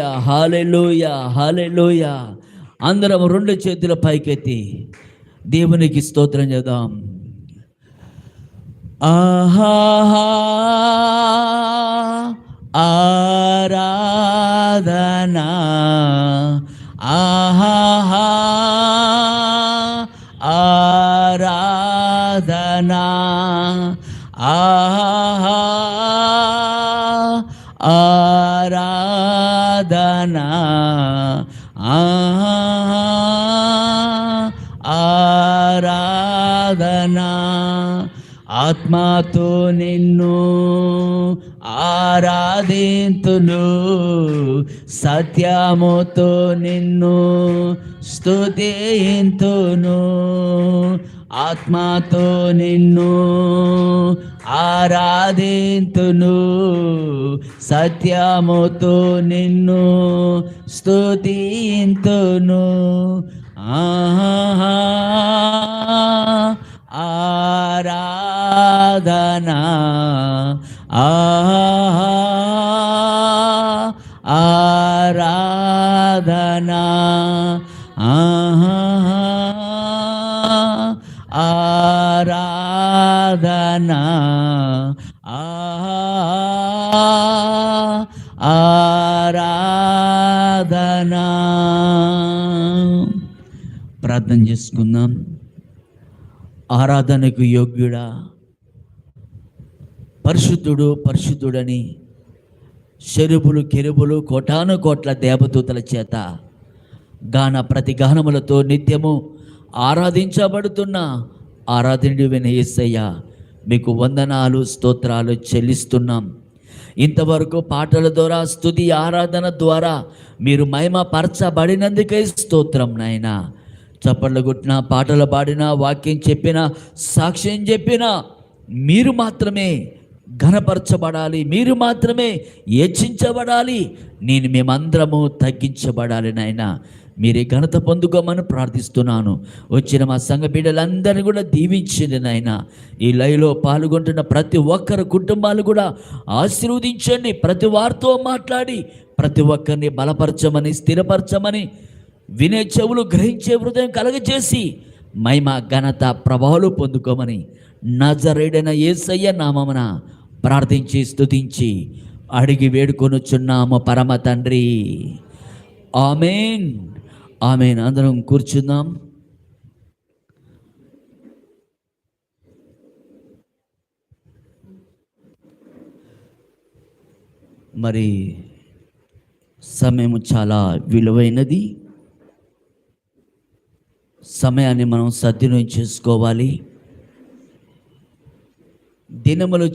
హల్లెలూయా హల్లెలూయా. అందరం రెండు చేతుల పైకెత్తి దేవునికి స్తోత్రం చేద్దాం. ఆహాహా ఆరాధనా, ఆహాహా ఆరాధనా, ఆహాహా ఆరాధనా, ఆహాహా ఆరాధనా. ఆత్మతో నిన్ను ఆరాధింతును, సత్యముతో నిన్ను స్తుతింతును. ఆత్మతో నిన్ను ఆరాధింతును, సత్యముతో నిన్ను స్తుతింతును. ఆహా ఆరాధనా, ఆహా ఆరాధనా, ఆహా ఆరాధనా, ఆహా ఆరాధనా. ప్రార్థన చేసుకుందాం. ఆరాధనకు యోగ్యుడా, పరిశుద్ధుడు పరిశుద్ధుడని శరుబులు కెరుబులు కోటాను కోట్ల దేవదూతల చేత గాన ప్రతి గానములతో నిత్యము ఆరాధించబడుతున్న ఆరాధనుడైన యేసయ్య, మీకు వందనాలు స్తోత్రాలు చెల్లిస్తున్నాం. ఇంతవరకు పాటల ద్వారా, స్తుతి ఆరాధన ద్వారా మీరు మహిమ పరచబడినందుకే స్తోత్రం నాయనా. చప్పట్లు కొట్టిన, పాటలు పాడిన, వాక్యం చెప్పిన, సాక్ష్యం చెప్పిన మీరు మాత్రమే ఘనపరచబడాలి, మీరు మాత్రమే హెచ్చించబడాలి. మేమందరము తగ్గించబడాలి నాయన. మీరే ఘనత పొందుకోమని ప్రార్థిస్తున్నాను. వచ్చిన మా సంఘ బిడ్డలందరినీ కూడా దీవించండి నాయన. ఈ లైవ్లో పాల్గొంటున్న ప్రతి ఒక్కరి కుటుంబాలు కూడా ఆశీర్వదించండి. ప్రతి వారితో మాట్లాడి ప్రతి ఒక్కరిని బలపరచమని, స్థిరపరచమని, వినే చెవులు, గ్రహించే హృదయం కలగజేసి మహిమ ఘనత ప్రభావాలు పొందుకోమని నజరేయుడైన యేసయ్య నామమున ప్రార్థించి స్తుతించి అడిగి వేడుకొనుచున్నాము పరమ తండ్రి. ఆమేన్ ఆమేన్. అందరం కూర్చుందాం. మరి సమయం చాలా విలువైనది. సమయాన్ని మనం సద్వినియోగం చేసుకోవాలి. దినములు